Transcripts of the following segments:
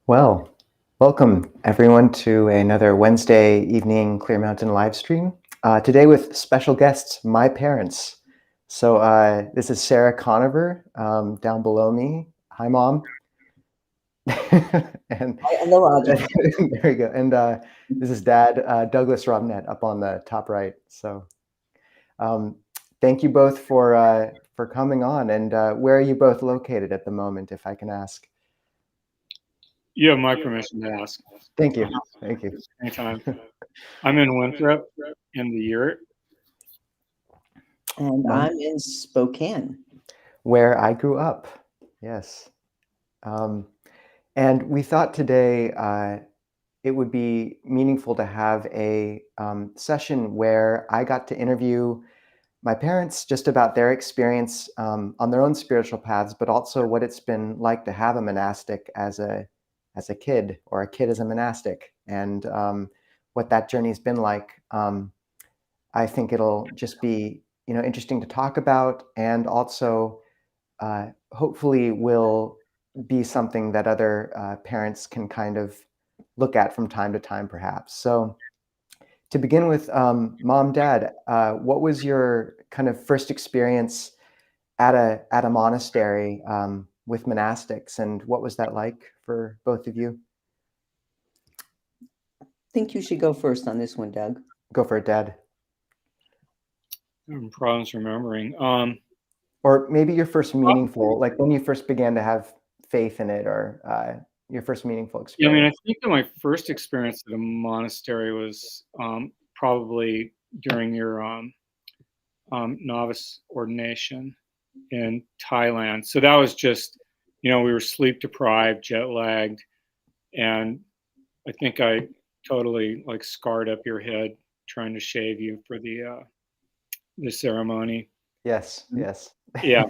Well, welcome everyone to another Wednesday evening Clear Mountain live stream. Today with special guests, my parents. So this is Sarah Conover down below me. Hi, Mom. And Hello, there Ajahn. we go. And this is Dad, Douglas Robnett, up on the top right. So thank you both for coming on. And where are you both located at the moment, if I can ask? You have my permission to ask. Thank you. Thank you. Anytime. I'm in Winthrop in the yurt. And I'm in Spokane. Where I grew up, yes. And we thought today it would be meaningful to have a session where I got to interview my parents just about their experience on their own spiritual paths, but also what it's been like to have a monastic as a kid, or a kid as a monastic, and what that journey's been like. I think it'll just be interesting to talk about, and also hopefully will be something that other parents can kind of look at from time to time, perhaps. So to begin with, Mom, Dad, what was your kind of first experience at a monastery with monastics, and what was that like for both of you? I think you should go first on this one, Doug. Go for it, Dad. I'm having problems remembering. Or maybe your first meaningful, like when you first began to have faith in it, or your first meaningful Yeah, I mean, I experience. think that my first experience at a monastery was probably during your novice ordination in Thailand. So that was just, we were sleep deprived, jet lagged, and I think I totally like scarred up your head trying to shave you for the ceremony. Yes, yes. Yeah.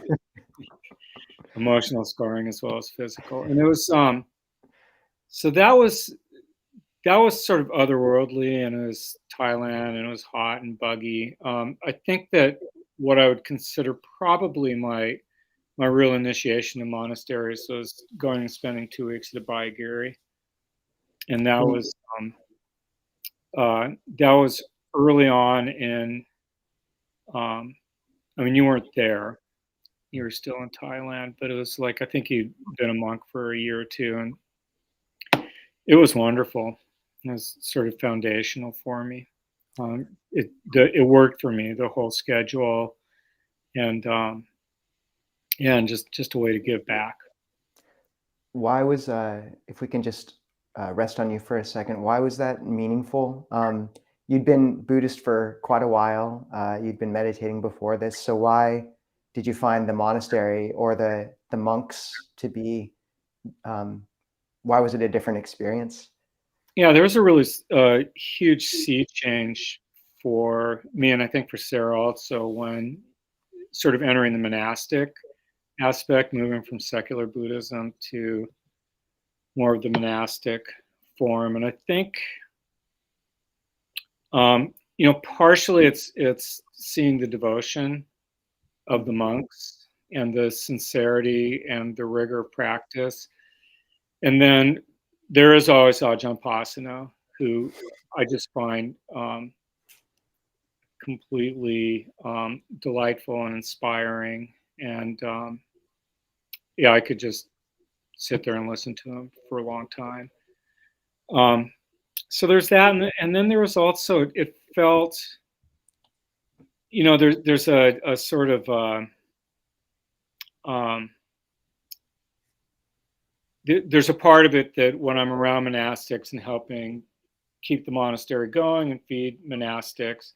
Emotional scarring as well as physical. And it was so that was sort of otherworldly, and it was Thailand, and it was hot and buggy. I think that what I would consider probably my real initiation to monasteries was going and spending 2 weeks at Abhayagiri. And that was early on in I mean, you weren't there. You were still in Thailand, but it was like, I think you'd been a monk for a year or two, and it was wonderful. It was sort of foundational for me. It worked for me, the whole schedule, and and just a way to give back. Why was, if we can just rest on you for a second, why was that meaningful? You'd been Buddhist for quite a while. You'd been meditating before this. So why did you find the monastery or the monks to be, why was it a different experience? Yeah, there was a really huge sea change for me, and I think for Sarah also, when sort of entering the monastic aspect, moving from secular Buddhism to more of the monastic form. And I think, partially it's seeing the devotion of the monks and the sincerity and the rigor of practice. And then there is always Ajahn Pasano, who I just find completely delightful and inspiring. And yeah, I could just sit there and listen to him for a long time. So there's that, and then there was also, it felt, there's a sort of there's a part of it that when I'm around monastics and helping keep the monastery going and feed monastics,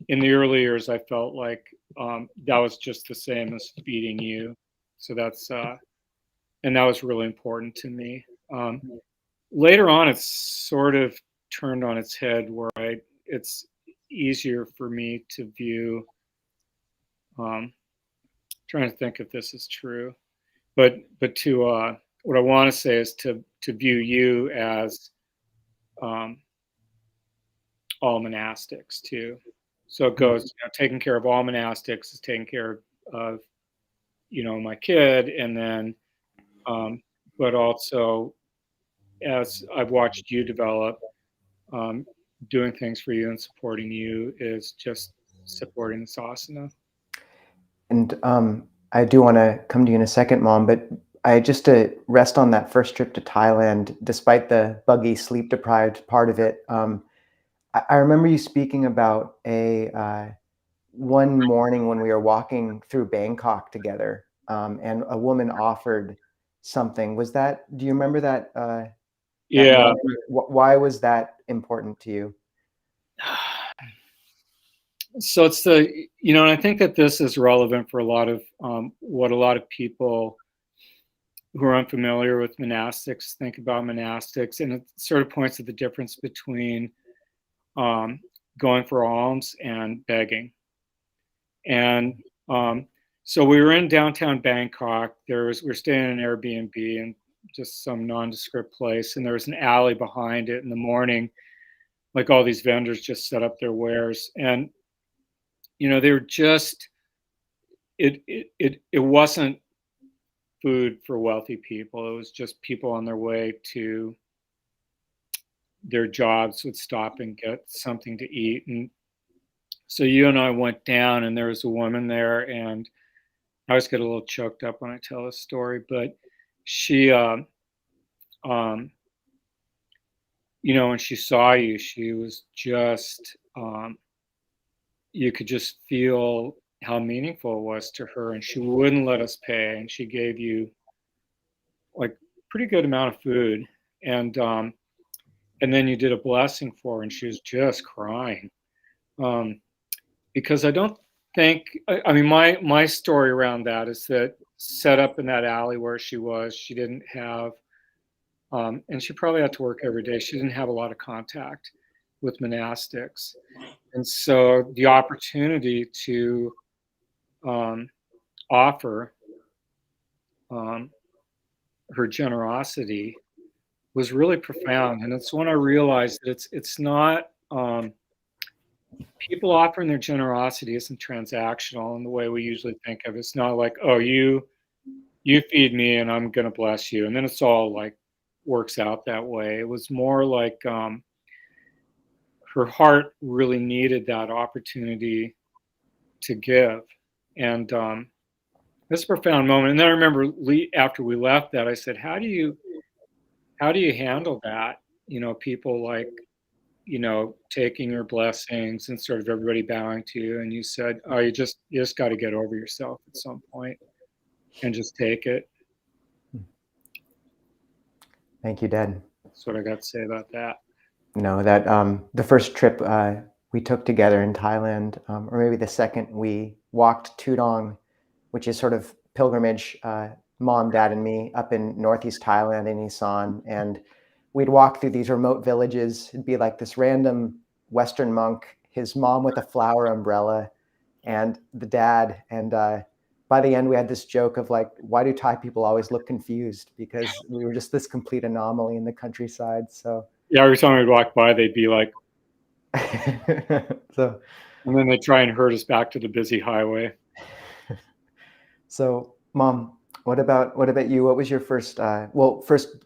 in the early years I felt like that was just the same as feeding you. So that's and that was really important to me. Later on, it's sort of turned on its head, where it's easier for me to view. Trying to think if this is true, but to what I want to say is to view you as all monastics too. So it goes, taking care of all monastics is taking care of my kid, and then but also as I've watched you develop, doing things for you and supporting you is just supporting this asana. And I do want to come to you in a second, Mom, but I just to rest on that first trip to Thailand, despite the buggy, sleep deprived part of it. I remember you speaking about a one morning when we were walking through Bangkok together, and a woman offered something. Was that? Do you remember that? That Yeah. moment? Why was that important to you? So it's and I think that this is relevant for a lot of what a lot of people who are unfamiliar with monastics think about monastics, and it sort of points to the difference between going for alms and begging. And so we were in downtown Bangkok. We're staying in an Airbnb in just some nondescript place, and there was an alley behind it. In the morning, like all these vendors just set up their wares, and they were just it wasn't food for wealthy people. It was just people on their way to their jobs would stop and get something to eat. And so you and I went down, and there was a woman there, and I always get a little choked up when I tell this story, but she, when she saw you, she was just, you could just feel how meaningful it was to her, and she wouldn't let us pay, and she gave you like pretty good amount of food, and then you did a blessing for her, and she was just crying, because I don't think, I mean, my story around that is that set up in that alley where she was, she didn't have, and she probably had to work every day. She didn't have a lot of contact with monastics, and so the opportunity to offer her generosity was really profound. And it's when I realized that it's not, people offering their generosity isn't transactional in the way we usually think of it. It's not like, oh, you feed me and I'm going to bless you, and then it's all like works out that way. It was more like her heart really needed that opportunity to give, and this profound moment. And then I remember after we left that, I said, how do you handle that? People like, taking your blessings and sort of everybody bowing to you. And you said, oh, you just got to get over yourself at some point and just take it. Thank you, Dad. That's what I got to say about that. That the first trip we took together in Thailand, or maybe the second, we walked Tudong, which is sort of pilgrimage, Mom, Dad, and me up in northeast Thailand in Isan. And we'd walk through these remote villages. It'd be like this random Western monk, his mom with a flower umbrella, and the dad. And by the end, we had this joke of like, why do Thai people always look confused? Because we were just this complete anomaly in the countryside. So yeah, every time we'd walk by, they'd be like, so, and then they try and herd us back to the busy highway. So, Mom, what about you? What was your first? Well, first,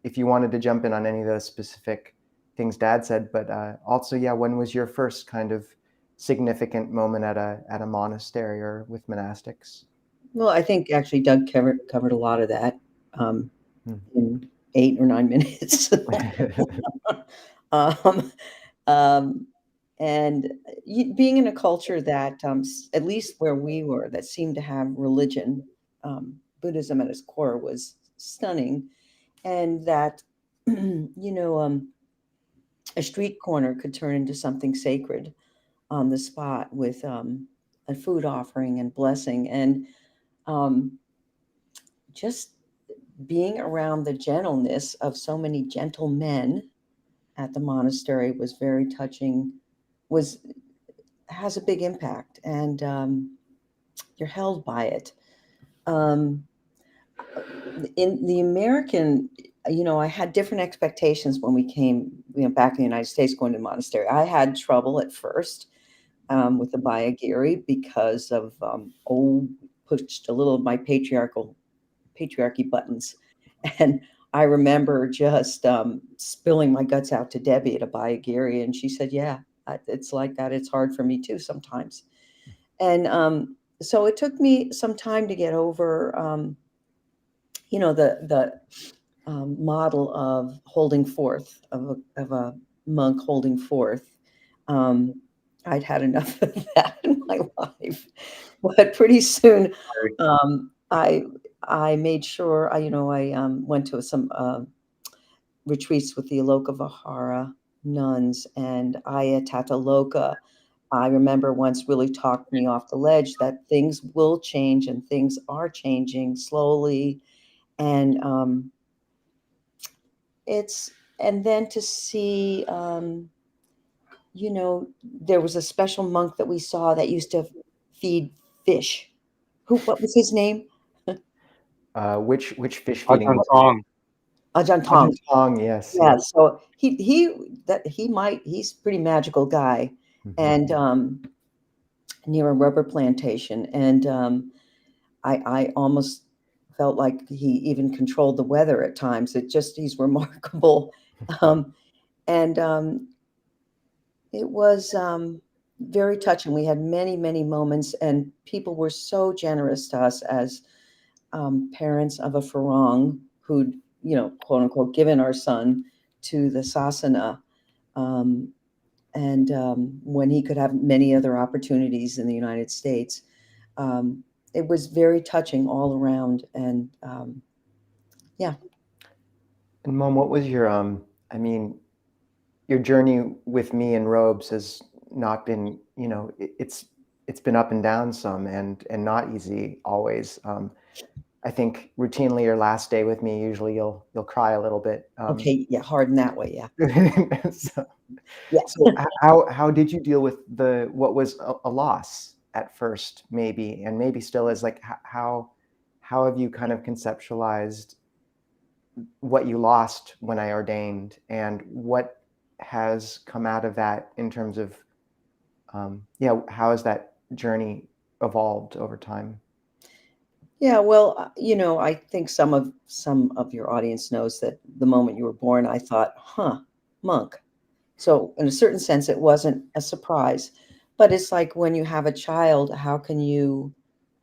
if you wanted to jump in on any of those specific things Dad said, but also, yeah, when was your first kind of significant moment at a monastery or with monastics? Well, I think actually Doug covered a lot of that in 8 or 9 minutes. And being in a culture that, at least where we were, that seemed to have religion, Buddhism at its core was stunning, and that a street corner could turn into something sacred on the spot with a food offering and blessing, and just being around the gentleness of so many gentlemen at the monastery was very touching. Has a big impact, and you're held by it. In the American, I had different expectations when we came, back in the United States going to monastery. I had trouble at first with the Bayagiri because of pushed a little of my patriarchy buttons, and I remember just spilling my guts out to Debbie at a Bayagiri, and she said, "Yeah, it's like that. It's hard for me too sometimes." And so it took me some time to get over, the model of holding forth, of a monk holding forth. Um, I'd had enough of that in my life, but pretty soon, I made sure I went to some retreats with the Alokavahara nuns, and Ayya Tataloka, I remember, once really talked me off the ledge that things will change and things are changing slowly. And it's, and then to see, there was a special monk that we saw that used to feed fish. What was his name? Which fish feeding Ajahn monk? Tong. Ajahn Ajahn Tong. Tong, yes, Yeah, yes. so he's a pretty magical guy, and near a rubber plantation, and I almost felt like he even controlled the weather at times. He's remarkable, um, and it was very touching. We had many moments, and people were so generous to us as parents of a farang who'd, quote unquote, given our son to the sasana. Um, and when he could have many other opportunities in the United States, it was very touching all around. And yeah. And Mom, what was your I mean, your journey with me in robes has not been, it's been up and down some, and not easy always. I think routinely your last day with me, usually you'll cry a little bit. Okay. Yeah. Hard in that way. Yeah. so, Yeah. so how did you deal with what was a loss at first, maybe, and maybe still is, like, how have you kind of conceptualized what you lost when I ordained, and what has come out of that in terms of, how has that journey evolved over time? Yeah. Well, I think some of your audience knows that the moment you were born, I thought, huh, monk. So in a certain sense, it wasn't a surprise, but it's like when you have a child, how can you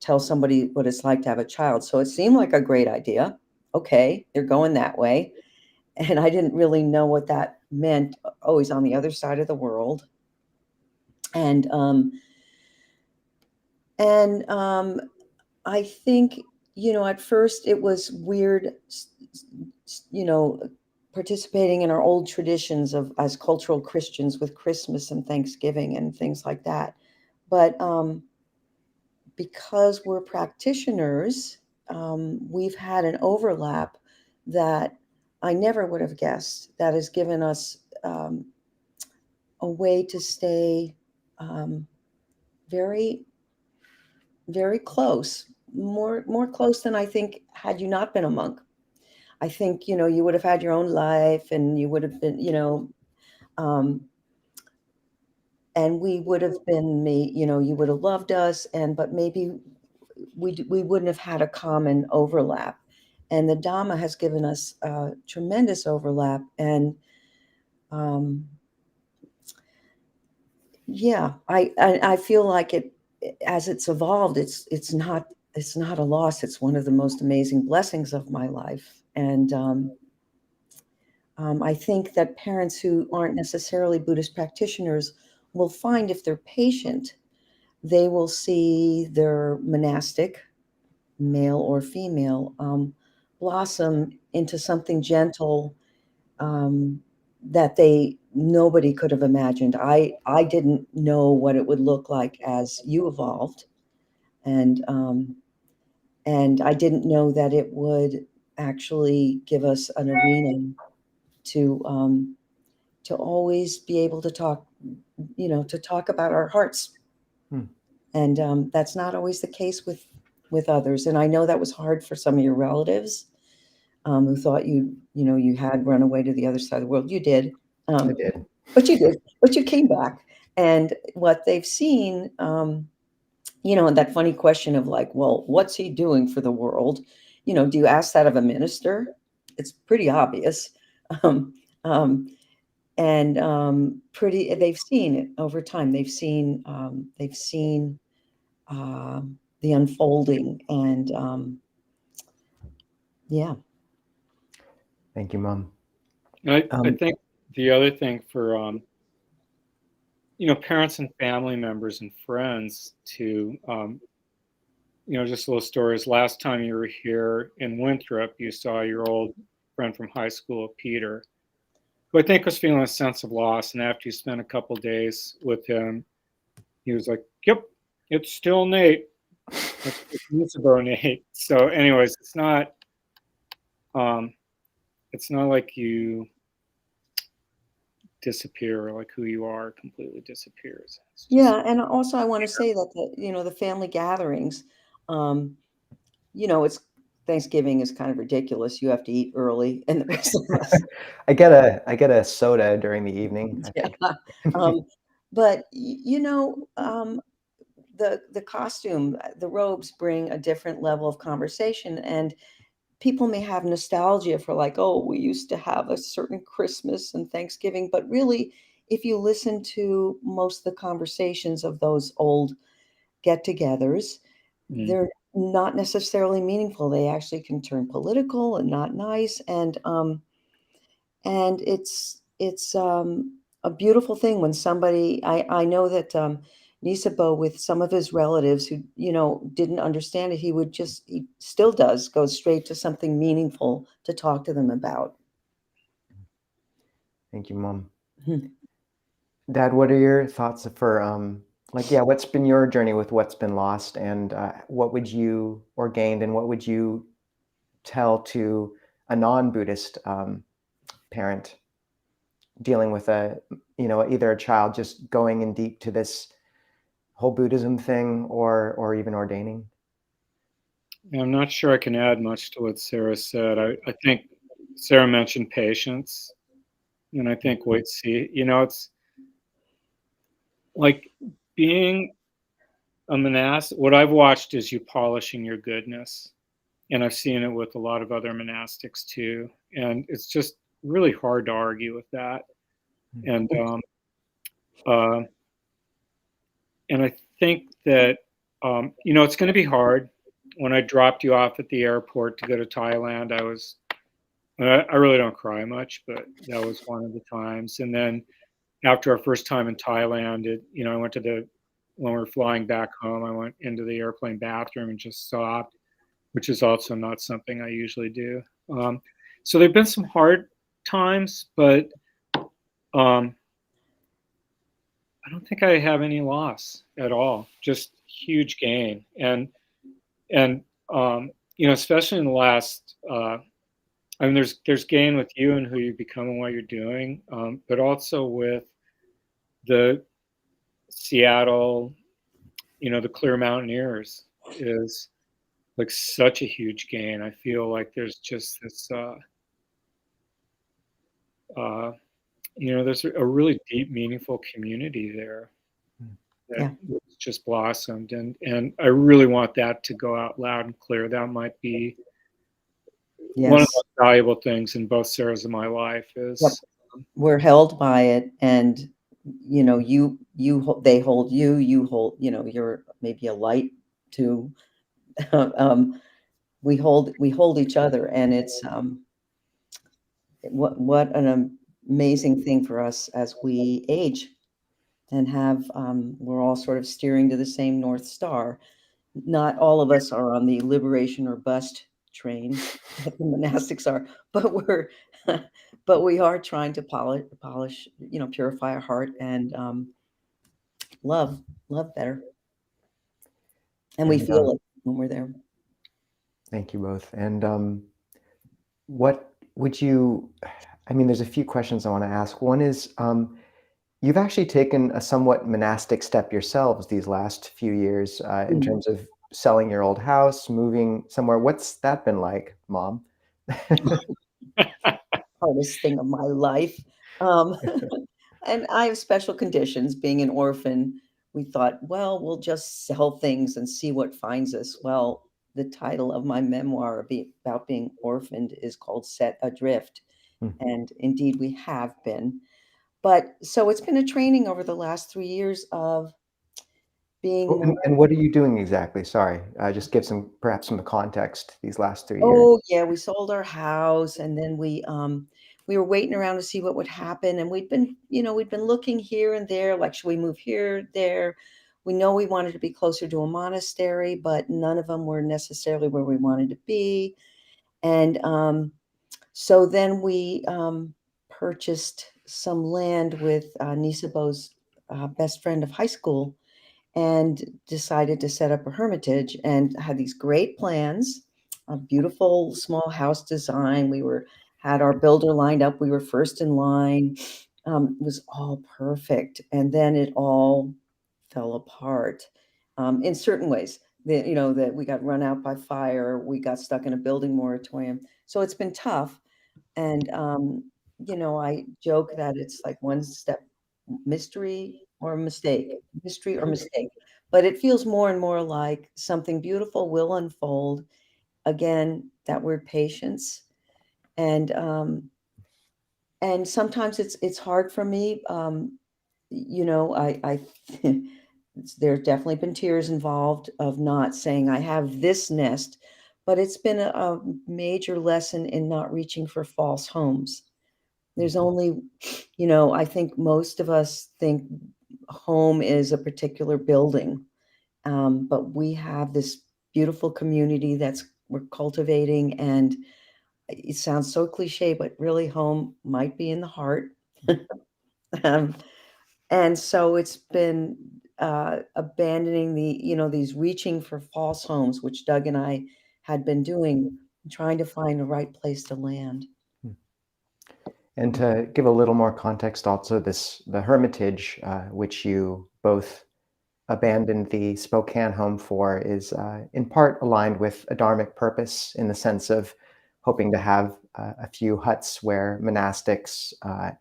tell somebody what it's like to have a child? So it seemed like a great idea. Okay, they're going that way. And I didn't really know what that meant, always on the other side of the world. And I think, at first it was weird, you know, participating in our old traditions of as cultural Christians with Christmas and Thanksgiving and things like that. But because we're practitioners, we've had an overlap that I never would have guessed, that has given us a way to stay very, very close, more close than I think had you not been a monk. I think, you would have had your own life, and you would have been, um, and we would have been you would have loved us, but maybe we wouldn't have had a common overlap. And the Dhamma has given us tremendous overlap. And yeah, I feel like as it's evolved, it's not a loss. It's one of the most amazing blessings of my life. And I think that parents who aren't necessarily Buddhist practitioners will find, if they're patient, they will see their monastic, male or female, blossom into something gentle, that nobody could have imagined. I didn't know what it would look like as you evolved, and I didn't know that it would actually give us an arena to always be able to talk, to talk about our hearts. And that's not always the case with others. And I know that was hard for some of your relatives, who thought you had run away to the other side of the world. You did. I did. But you did. But you came back. And what they've seen, and that funny question of, like, well, what's he doing for the world? Do you ask that of a minister? it's pretty obvious. Um, um, and they've seen it over time. They've seen the unfolding, and yeah. Thank you, Mom. I think the other thing for parents and family members and friends to just little stories. Last time you were here in Winthrop, you saw your old friend from high school, Peter, who I think was feeling a sense of loss. And after you spent a couple days with him, he was like, "Yep, it's still Nate. It's Nisabho Nate." So, anyways, it's not like you disappear, or like who you are completely disappears. It's just, Yeah, and also I want to say that the family gatherings, um, it's Thanksgiving is kind of ridiculous. You have to eat early, and the rest of us, I get a soda during the evening, I yeah. think. But the costume, the robes bring a different level of conversation, and people may have nostalgia for like, oh, we used to have a certain Christmas and Thanksgiving, but really, if you listen to most of the conversations of those old get-togethers, mm, they're not necessarily meaningful. They actually can turn political and not nice, and it's a beautiful thing when somebody. I know that Nisabo, with some of his relatives who didn't understand it, he still does go straight to something meaningful to talk to them about. Thank you, Mom. Hmm. Dad, what are your thoughts for what's been your journey with what's been lost, and what would you or gained, and what would you tell to a non-Buddhist parent dealing with either a child just going in deep to this whole Buddhism thing, or even ordaining? I'm not sure I can add much to what Sarah said. I think Sarah mentioned patience, and I think wait, see, it's like being a monastic. What I've watched is you polishing your goodness, and I've seen it with a lot of other monastics too. And it's just really hard to argue with that. And uh, and I think that it's going to be hard. When I dropped you off at the airport to go to Thailand, I really don't cry much, but that was one of the times. And then after our first time in Thailand, I went when we were flying back home, I went into the airplane bathroom and just sobbed, which is also not something I usually do. So there've been some hard times, but um, I don't think I have any loss at all. Just huge gain, and especially in the last. I mean, there's gain with you and who you become and what you're doing, but also with the Seattle, the Clear Mountaineers is like such a huge gain. I feel like there's just this, there's a really deep, meaningful community there that Yeah. just blossomed, and I really want that to go out loud and clear. That might be one of the Yes. most valuable things in both Sarah's and my life Yep. is. We're held by it, and they hold you. You hold. You're maybe a light to. um, we hold each other, and it's what an amazing thing for us as we age and have we're all sort of steering to the same North Star. Not all of us are on the liberation or bust train that the monastics are, but we're but we are trying to polish, purify our heart and love better, and we And feel it when we're there. thank you both. And what would you? I mean, there's a few questions I want to ask. One is, you've actually taken a somewhat monastic step yourselves these last few years, in Mhm. terms of selling your old house, moving somewhere. What's that been like, Mom? Hardest thing of my life. Um, and I have special conditions. Being an orphan, we thought, well, we'll just sell things and see what finds us. Well, the title of my memoir about being orphaned is called Set Adrift. And indeed, we have been. But so it's been a training over the last 3 years of being Oh, more. and what are you doing exactly? Sorry, just give perhaps some context these last 3 years. Oh, yeah, we sold our house, and then we were waiting around to see what would happen, and we'd been looking here and there, like, should we move here, there? We know we wanted to be closer to a monastery, but none of them were necessarily where we wanted to be. And so then we purchased some land with Nisabho's best friend of high school, and decided to set up a hermitage, and had these great plans, a beautiful small house design. Had our builder lined up. We were first in line. It was all perfect, and then it all fell apart in certain ways. That we got run out by fire. We got stuck in a building moratorium. So it's been tough. And I joke that it's like one step mystery or mistake, mystery or mistake. But it feels more and more like something beautiful will unfold. Again, that word patience. And sometimes it's hard for me. I there's definitely been tears involved of not saying I have this nest, but it's been a major lesson in not reaching for false homes. There's only, I think most of us think home is a particular building, but we have this beautiful community we're cultivating, and it sounds so cliche, but really home might be in the heart. um, and so it's been abandoning these reaching for false homes, which Doug and I had been doing, trying to find the right place to land. And to give a little more context, also the Hermitage, which you both abandoned the Spokane home for, is in part aligned with a dharmic purpose, in the sense of hoping to have a few huts where monastics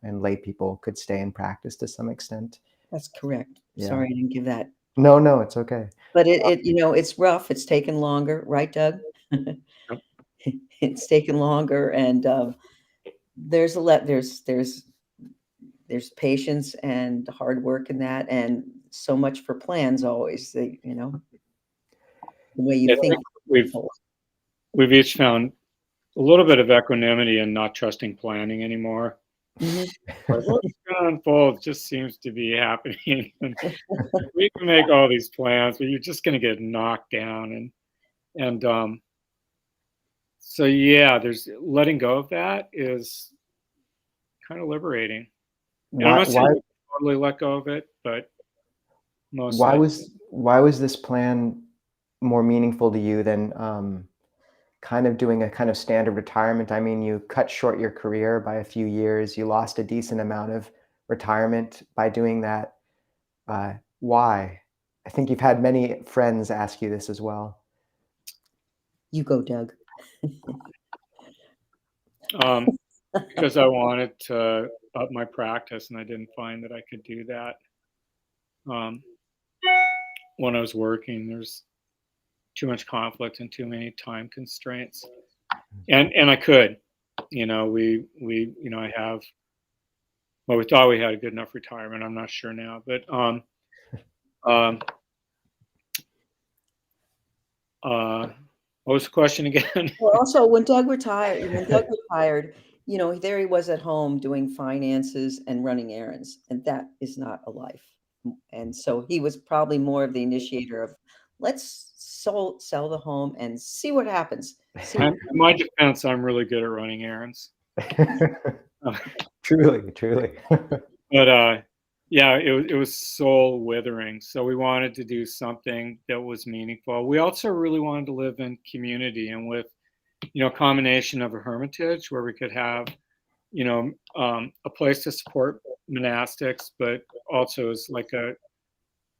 and lay people could stay and practice to some extent. That's correct. Yeah. Sorry, I didn't give that. No, it's okay. But it's rough. It's taken longer, right, Doug? It's taken longer, and there's patience and hard work in that, and so much for plans always. The way you I think. think we've each found a little bit of equanimity in not trusting planning anymore. Mhm. Like, what's going to unfold just seems to be happening. And we can make all these plans, but you're just going to get knocked down. And so yeah, there's letting go of that is kind of liberating. And I'm Why not saying why you totally let go of it, but mostly. why was this plan more meaningful to you than kind of doing a kind of standard retirement? I mean, you cut short your career by a few years. You lost a decent amount of retirement by doing that. Why? I think you've had many friends ask you this as well. You go, Doug. Because I wanted to up my practice, and I didn't find that I could do that. When I was working, there's too much conflict and too many time constraints, and I could, I have. Well, we thought we had a good enough retirement. I'm not sure now, but what was the question again? Well, also when Doug retired, there he was at home doing finances and running errands, and that is not a life. And so he was probably more of the initiator of, let's sell the home and see what happens. In my defense, I'm really good at running errands. Truly. But yeah, it was soul withering. So we wanted to do something that was meaningful. We also really wanted to live in community, and with a combination of a hermitage where we could have a place to support monastics, but also as like a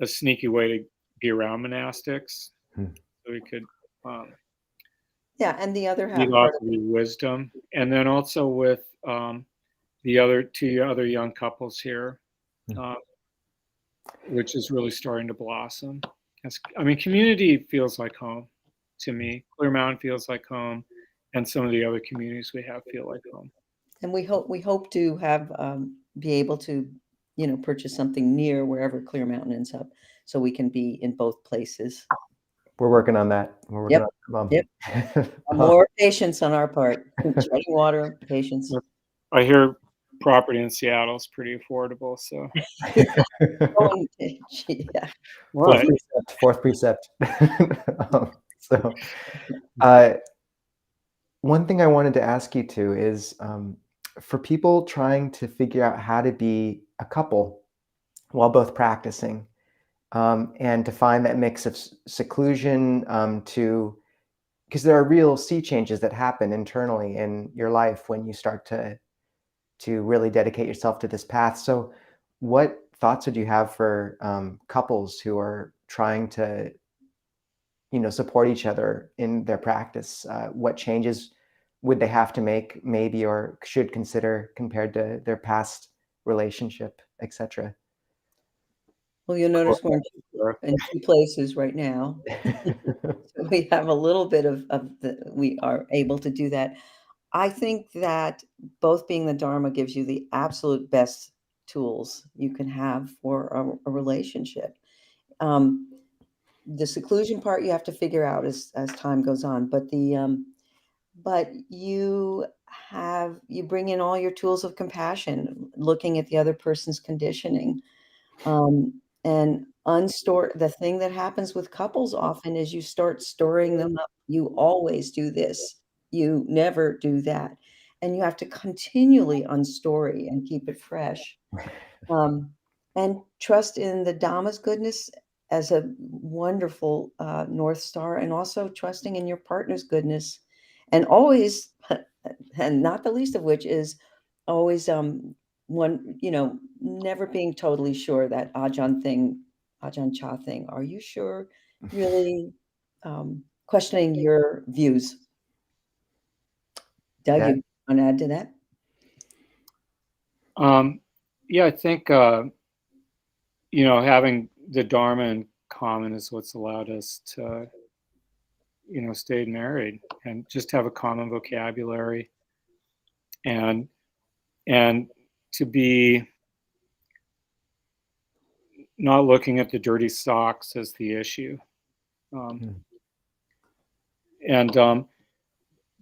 sneaky way to be around monastics, so we could yeah, and the other half get lots of wisdom, and then also with the two other young couples here, which is really starting to blossom. Community feels like home. to me. Clear Mountain feels like home, and some of the other communities we have feel like home. And we hope to have be able to, purchase something near wherever Clear Mountain ends up, so we can be in both places. We're working on that. We're working Yep. on it, Mom. Yep. More patience on our part. Treading water, patience. I hear property in Seattle is pretty affordable, so. Oh, yeah. What? Fourth precept. So, one thing I wanted to ask you too is, for people trying to figure out how to be a couple while both practicing, and to find that mix of seclusion, because there are real sea changes that happen internally in your life when you start to really dedicate yourself to this path. So, what thoughts would you have for couples who are trying to, support each other in their practice? What changes would they have to make, maybe, or should consider compared to their past relationship, etc.? Well, you'll notice we're in two places right now. So we have a little bit of we are able to do that. I think that both being the Dharma gives you the absolute best tools you can have for a relationship. The seclusion part you have to figure out as time goes on, but you bring in all your tools of compassion, looking at the other person's conditioning, and unstore the thing that happens with couples often is you start storing them up. You always do this. You never do that. And you have to continually unstory and keep it fresh. Um, and trust in the Dhamma's goodness as a wonderful North Star, and also trusting in your partner's goodness. And always, and not the least of which is always one, never being totally sure that Ajahn Chah thing. Are you sure? Really questioning your views. Doug, Yeah. you want to add to that? Yeah, I think having the Dharma in common is what's allowed us to, stay married and just have a common vocabulary, and to be not looking at the dirty socks as the issue. And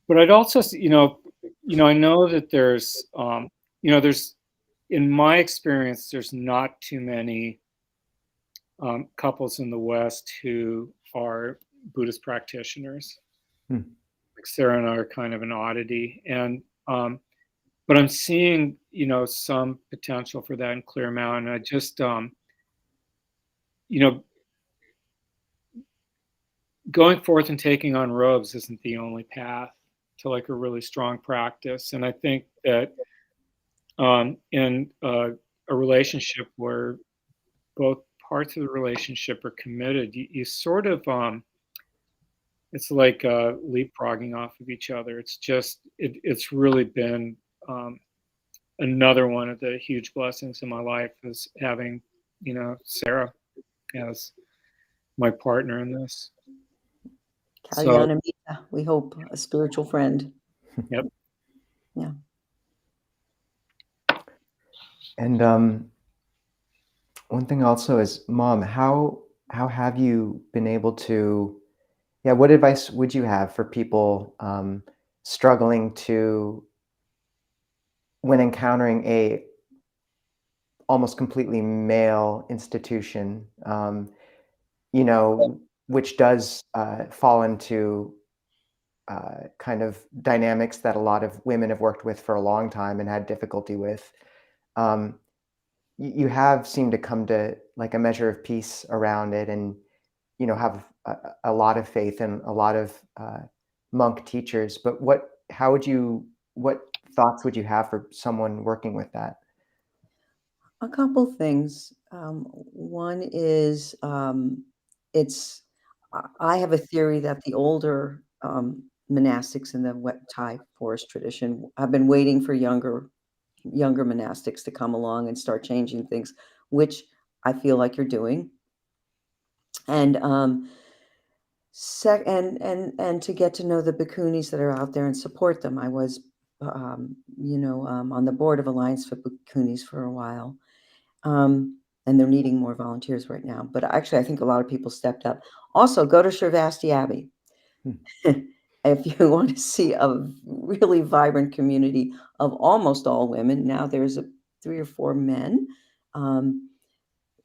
but I'd also, I know that there's, there's, in my experience, there's not too many couples in the West who are Buddhist practitioners. Like Sarah and I are kind of an oddity, and but I'm seeing, some potential for that in Clear Mountain. I just, going forth and taking on robes isn't the only path to like a really strong practice. And I think that in a relationship where both parts of the relationship are committed, you sort of, it's like leapfrogging off of each other. It's just, it's really been another one of the huge blessings in my life is having, Sarah as my partner in this. Kalyana Mita, we hope, a spiritual friend. Yep. Yeah. And one thing also is, Mom, how have you been able to, what advice would you have for people struggling to, when encountering a almost completely male institution, which does fall into kind of dynamics that a lot of women have worked with for a long time and had difficulty with. You have seemed to come to like a measure of peace around it, and have a lot of faith and a lot of monk teachers. But what thoughts would you have for someone working with that? A couple things. One is I have a theory that the older monastics in the Thai forest tradition have been waiting for younger monastics to come along and start changing things, which I feel like you're doing. And And to get to know the bhikkhunis that are out there and support them. I was, on the board of Alliance for Bhikkhunis for a while, and they're needing more volunteers right now. But actually, I think a lot of people stepped up. Also, go to Shervasti Abbey if you want to see a really vibrant community of almost all women. Now there's 3 or 4 men.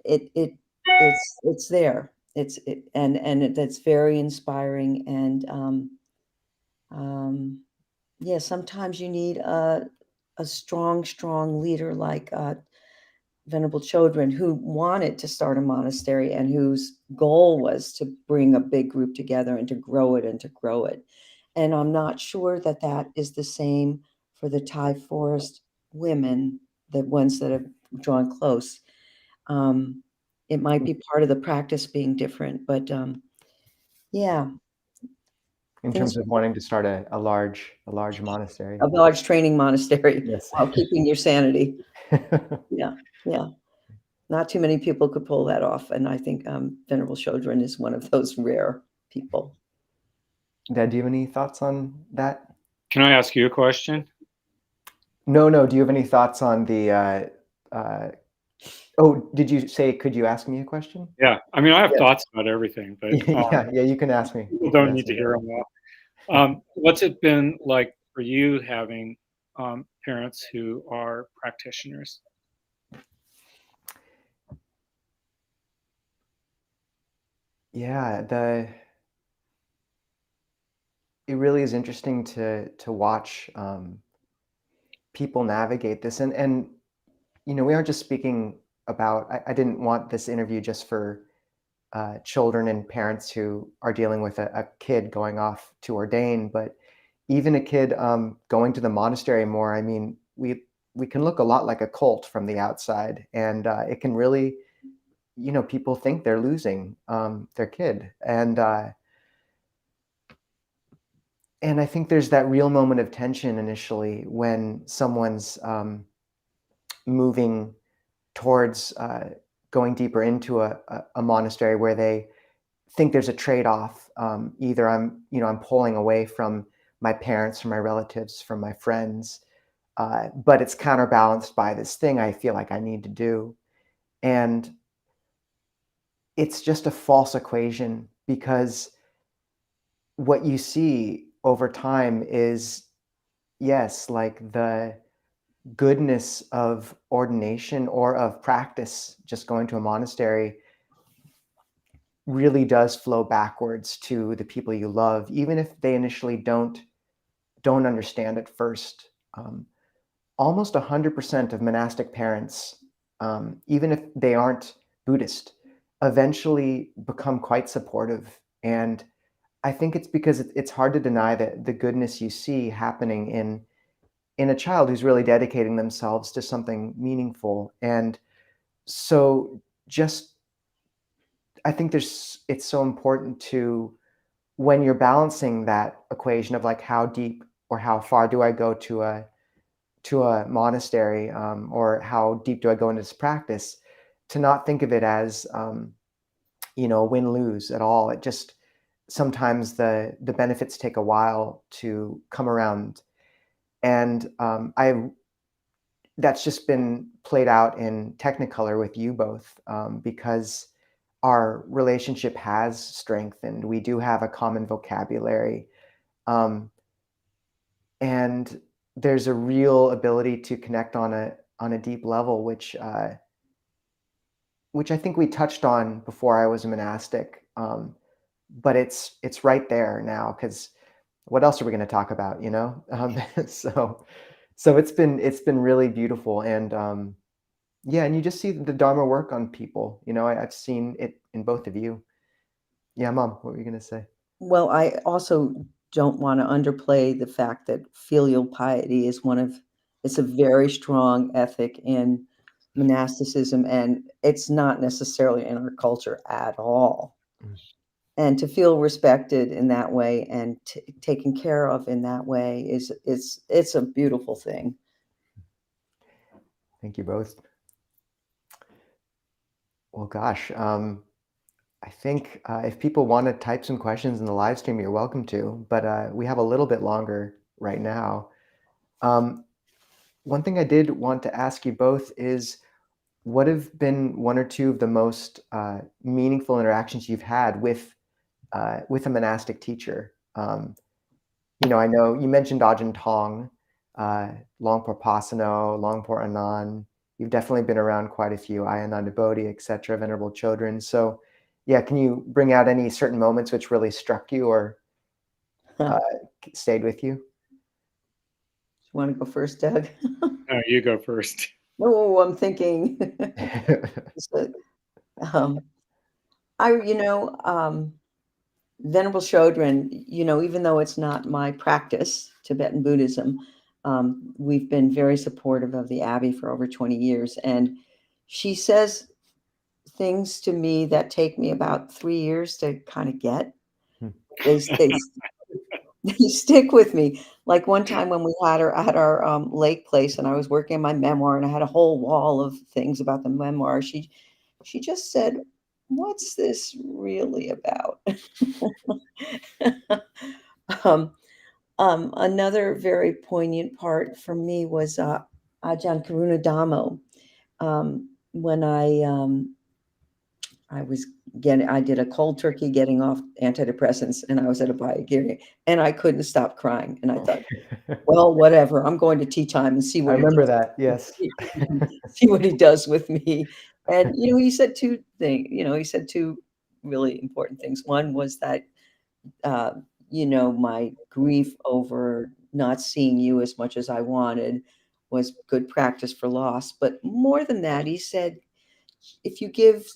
It's there. That's very inspiring. And yeah, sometimes you need a strong leader like Venerable Chodron, who wanted to start a monastery and whose goal was to bring a big group together and to grow it and to grow it. And I'm not sure that that is the same for the Thai forest women, the ones that have drawn close. It might be part of the practice being different, but yeah, In things terms of wanting to start a large monastery. a large training monastery Yes. while keeping your sanity. Yeah, yeah. Not too many people could pull that off, and I think Venerable Chodron is one of those rare people. Dad, do you have any thoughts on that? Can I ask you a question? No. Do you have any thoughts on the? Oh, did you say? Could you ask me a question? Yeah, I mean, I have Yeah. thoughts about everything, but Yeah. You can ask me. people don't need to hear them all. What's it been like for you having parents who are practitioners? Yeah, it really is interesting to watch people navigate this, and we aren't just speaking about. I didn't want this interview just for children and parents who are dealing with a kid going off to ordain, but even a kid going to the monastery more. I mean, we can look a lot like a cult from the outside, and it can really, people think they're losing their kid, and I think there's that real moment of tension initially when someone's moving towards going deeper into a monastery where they think there's a trade-off. Either I'm pulling away from my parents, from my relatives, from my friends, but it's counterbalanced by this thing I feel like I need to do. And it's just a false equation because what you see over time is, yes, like the goodness of ordination or of practice, just going to a monastery, really does flow backwards to the people you love, even if they initially don't understand at first. Almost 100% of monastic parents, even if they aren't Buddhist, eventually become quite supportive. And I think it's because it's hard to deny that the goodness you see happening in a child who's really dedicating themselves to something meaningful. And so just I think it's so important to, when you're balancing that equation of like how deep or how far do I go to a monastery, or how deep do I go into this practice, to not think of it as a win-lose at all. It just, sometimes the benefits take a while to come around, and I that's just been played out in Technicolor with you both, because our relationship has strengthened. We do have a common vocabulary, and there's a real ability to connect on a deep level, which I think we touched on before I was a monastic. But it's right there now, because what else are we going to talk about, so it's been really beautiful, and yeah, and you just see the Dharma work on people. I've seen it in both of you. Yeah, Mom, what were you going to say? Well, I also don't want to underplay the fact that filial piety is it's a very strong ethic in monasticism, and it's not necessarily in our culture at all. Mm. And to feel respected in that way and taken care of in that way it's a beautiful thing. Thank you both. Well, gosh, I think if people want to type some questions in the live stream, you're welcome to, but we have a little bit longer right now. One thing I did want to ask you both is, what have been one or two of the most meaningful interactions you've had with a monastic teacher? I know you mentioned Ajahn Tong, Longpo Pasano, Longpo Anan. You've definitely been around quite a few, Ayananda Bodhi, etc., Venerable Children. So, yeah, can you bring out any certain moments which really struck you or stayed with you? You want to go first, Doug? No, you go first. No, I'm thinking. um, Venerable Chodron, even though it's not my practice, Tibetan Buddhism, we've been very supportive of the Abbey for over 20 years. And she says things to me that take me about 3 years to kind of get. They stick with me. Like one time when we had her at our lake place and I was working on my memoir and I had a whole wall of things about the memoir, she just said, "What's this really about?" Another very poignant part for me was Ajahn Karunadamo. When I did a cold turkey getting off antidepressants, and I was at a Bayagiri, and I couldn't stop crying. And I thought, well, whatever. I'm going to tea time and see I what remember that. Yes. see what he does with me. And he said two things. He said two really important things. One was that my grief over not seeing you as much as I wanted was good practice for loss. But more than that, he said, if you give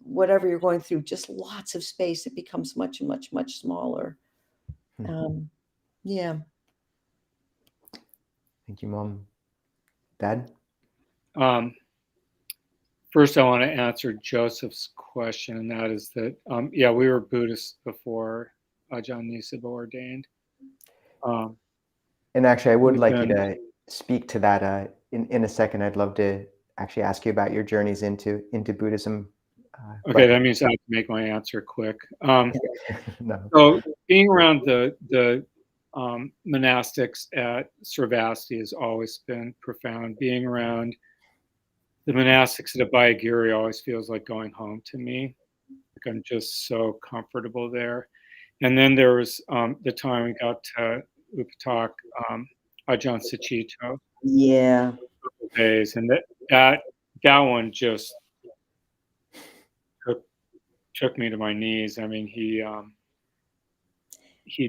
whatever you're going through just lots of space, it becomes much, much, much smaller. Yeah. Thank you, Mom. Dad? First, I want to answer Joseph's question, and that is that, we were Buddhists before Ajahn Nisabho ordained. And actually, I would like you to speak to that in a second. I'd love to actually ask you about your journeys into Buddhism. Okay, that means I have to make my answer quick. No. So being around the monastics at Sravasti has always been profound. Being around the monastics at Abhayagiri always feels like going home to me. Like I'm just so comfortable there. And then there was the time we got to Upatak, Ajahn Suchito. Yeah. Days, and that one just took me to my knees. I mean, he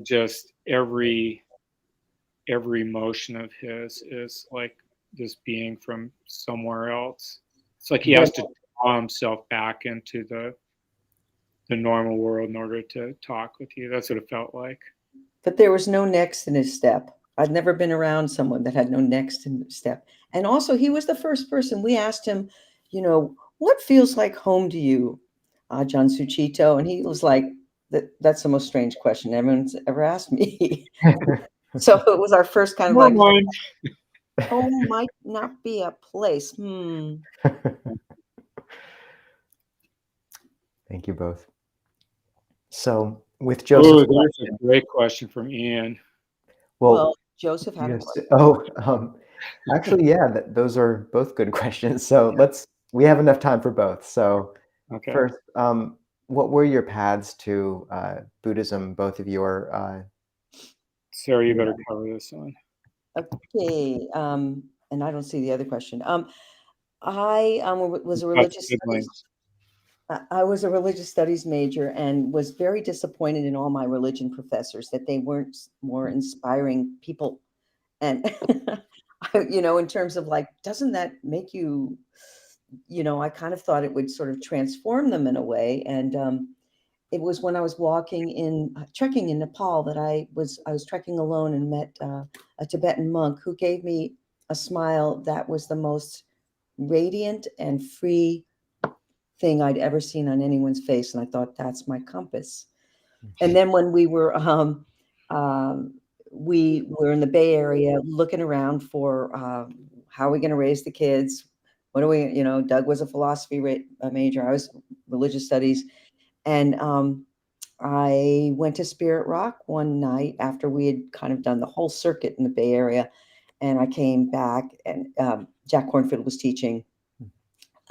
just every motion of his is like this being from somewhere else. It's like he has to draw himself back into the normal world in order to talk with you. That's what it felt like. But there was no next in his step. I'd never been around someone that had no next in his step. And also, he was the first person. We asked him, what feels like home to you, Ajahn Suchito? And he was like, that's the most strange question everyone's ever asked me. So it was our first kind of like, home might not be a place. Thank you both. So with Joseph, there's a great question from Ian. Well, Joseph had a question. Actually, yeah, those are both good questions. So we have enough time for both. So first, what were your paths to Buddhism? Both of you are. Sarah, you better cover this one. Okay, and I don't see the other question. I was a religious studies. I was a religious studies major and was very disappointed in all my religion professors that they weren't more inspiring people. And, in terms of like, doesn't that make you, I kind of thought it would sort of transform them in a way. And it was when I was trekking in Nepal that I was trekking alone and met a Tibetan monk who gave me a smile that was the most radiant and free thing I'd ever seen on anyone's face. And I thought, that's my compass. And then when we were in the Bay Area looking around for how are we going to raise the kids? What do we, Doug was a philosophy major. I was religious studies. And I went to Spirit Rock one night after we had kind of done the whole circuit in the Bay Area. And I came back, and Jack Kornfield was teaching.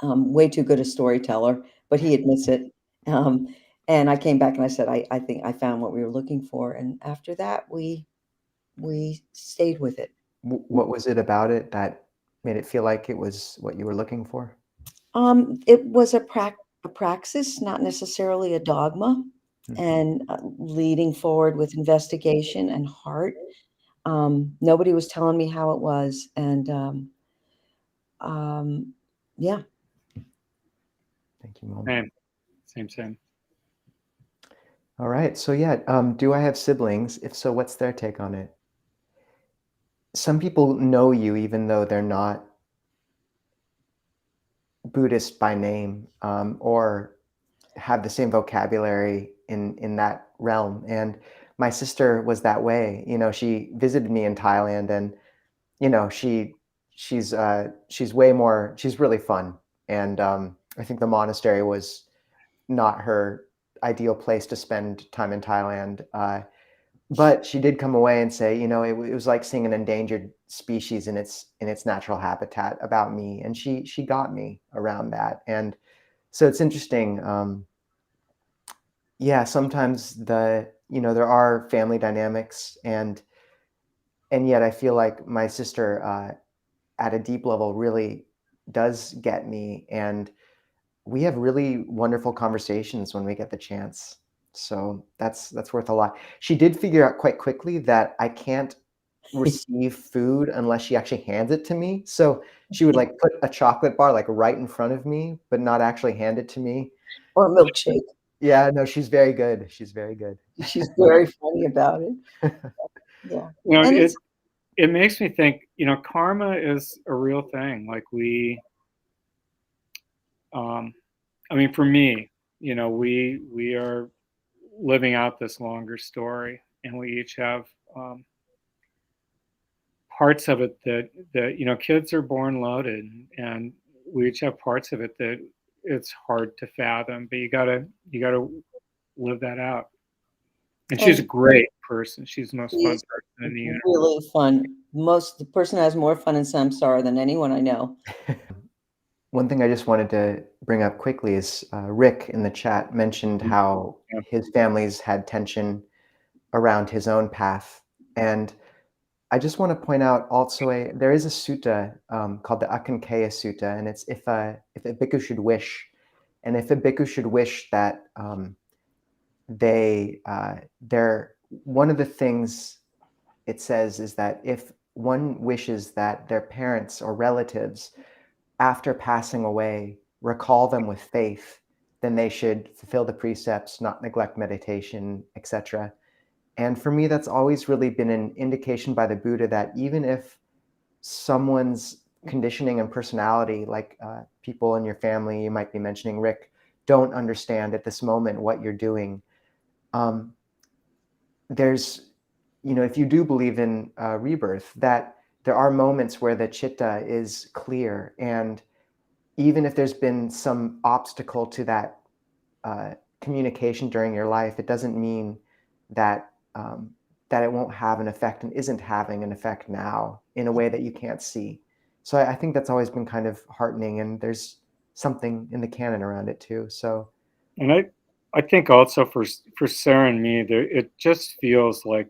Way too good a storyteller, but he admits it. And I came back and I said, I think I found what we were looking for. And after that, we stayed with it. What was it about it that made it feel like it was what you were looking for? It was a praxis, not necessarily a dogma, and leading forward with investigation and heart. Nobody was telling me how it was, and yeah. Thank you, Mom. Same. All right. So yeah, do I have siblings? If so, what's their take on it? Some people know you even though they're not Buddhist by name, or have the same vocabulary in that realm. And my sister was that way. She visited me in Thailand, and she's really fun. And I think the monastery was not her ideal place to spend time in Thailand. But she did come away and say, it was like seeing an endangered species in its natural habitat about me, and she got me around that. And so it's interesting. Yeah, sometimes there are family dynamics, and yet I feel like my sister, at a deep level, really does get me, and we have really wonderful conversations when we get the chance. So that's worth a lot. She did figure out quite quickly that I can't receive food unless she actually hands it to me. So she would like put a chocolate bar like right in front of me, but not actually hand it to me. Or a milkshake. Yeah, no, she's very good. She's very good. She's very funny about it. Yeah. And it makes me think, karma is a real thing. Like for me, we are living out this longer story, and we each have parts of it that kids are born loaded, and we each have parts of it that it's hard to fathom, but you gotta live that out. And she's a great person. She's the most fun person in the universe. Really fun. The person has more fun in samsara than anyone I know. One thing I just wanted to bring up quickly is Rick in the chat mentioned how his family's had tension around his own path. And I just want to point out also there is a sutta called the Akankeya Sutta, and it's if a bhikkhu should wish, and if a bhikkhu should wish that they're one of the things it says is that if one wishes that their parents or relatives, after passing away, recall them with faith, then they should fulfill the precepts, not neglect meditation, etc. And for me, that's always really been an indication by the Buddha that even if someone's conditioning and personality, like people in your family, you might be mentioning Rick, don't understand at this moment what you're doing, there's, if you do believe in rebirth, that there are moments where the chitta is clear. And even if there's been some obstacle to that communication during your life, it doesn't mean that that it won't have an effect and isn't having an effect now in a way that you can't see. So I think that's always been kind of heartening, and there's something in the canon around it too. So, and I think also for Sarah and me, it just feels like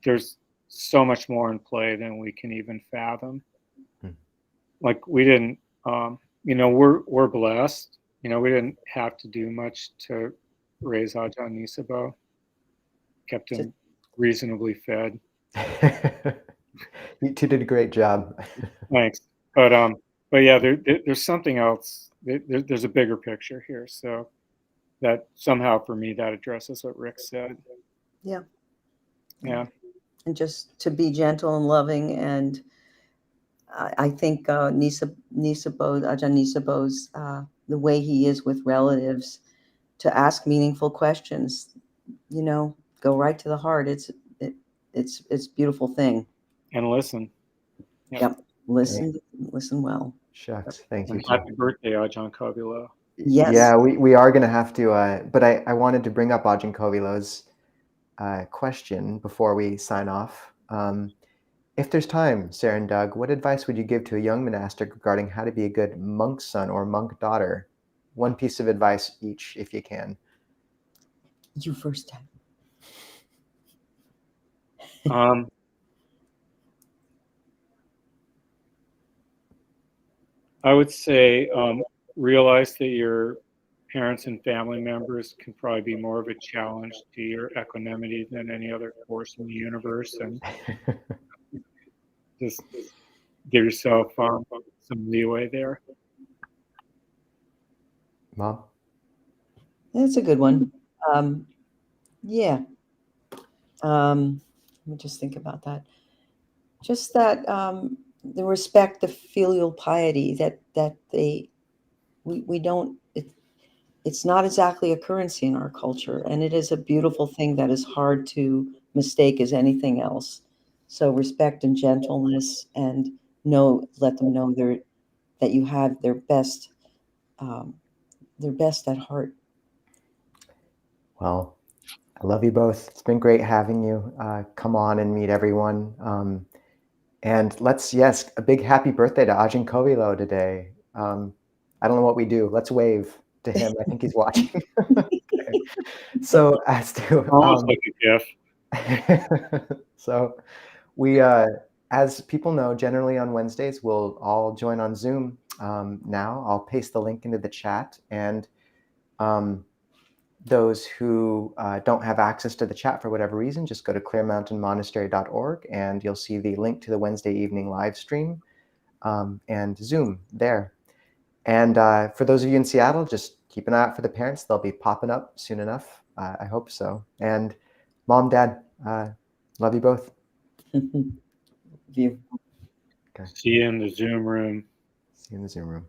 there's so much more in play than we can even fathom. Like we didn't, we're blessed. We didn't have to do much to raise Ajahn Nisabho. Kept him reasonably fed. You two did a great job. Thanks. But yeah, there's something else. There's a bigger picture here. So that somehow for me that addresses what Rick said. Yeah. And just to be gentle and loving, and I think Ajahn Nisabho's the way he is with relatives, to ask meaningful questions, go right to the heart. It's a beautiful thing. And listen. Yep. Listen well. Shucks. Thank you. Happy birthday, Ajahn Kabilo. Yes. Yeah, we are going to have to, but I wanted to bring up Ajahn Kovilo's question before we sign off. If there's time, Sarah and Doug, what advice would you give to a young monastic regarding how to be a good monk son or monk daughter? One piece of advice each, if you can. You first time. I would say realize that your parents and family members can probably be more of a challenge to your equanimity than any other force in the universe, and just give yourself some leeway there. Mom? That's a good one. Yeah. Let me just think about that. Just that the respect, the filial piety that we don't. It's not exactly a currency in our culture, and it is a beautiful thing that is hard to mistake as anything else. So respect and gentleness, and let them know that you have their best at heart. Well, I love you both. It's been great having you. Come on and meet everyone. And yes, a big happy birthday to Ajahn Kovilo today. I don't know what we do. Let's wave to him. I think he's watching. Okay. So as to Almost like a gift. so we, as people know, generally on Wednesdays we'll all join on Zoom. Now I'll paste the link into the chat, and those who don't have access to the chat for whatever reason, just go to clearmountainmonastery.org and you'll see the link to the Wednesday evening live stream and Zoom there. And for those of you in Seattle, just keep an eye out for the parents. They'll be popping up soon enough. I hope so. And Mom, Dad, love you both. You. Okay. See you in the Zoom room. See you in the Zoom room.